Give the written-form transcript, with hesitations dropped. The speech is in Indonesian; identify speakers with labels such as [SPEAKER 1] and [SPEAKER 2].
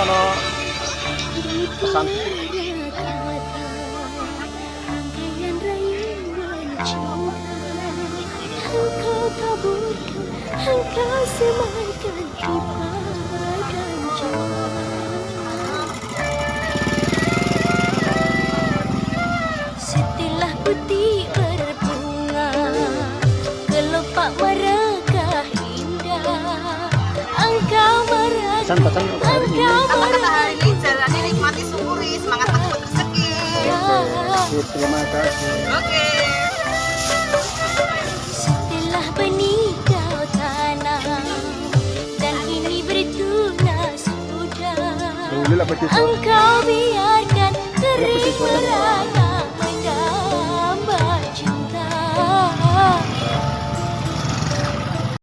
[SPEAKER 1] ono pesan.
[SPEAKER 2] Engkau semaikan di badan jiwa. Setelah putih berbunga, kelopak merekah indah. Engkau meragu, engkau
[SPEAKER 3] hari ini jalannya nikmati, syukuri, semangat untuk rezeki.
[SPEAKER 1] Terima kasih.
[SPEAKER 3] Oke.
[SPEAKER 2] Setelah benih kau tanam dan ini bertunas sudah, engkau biarkan kering merata.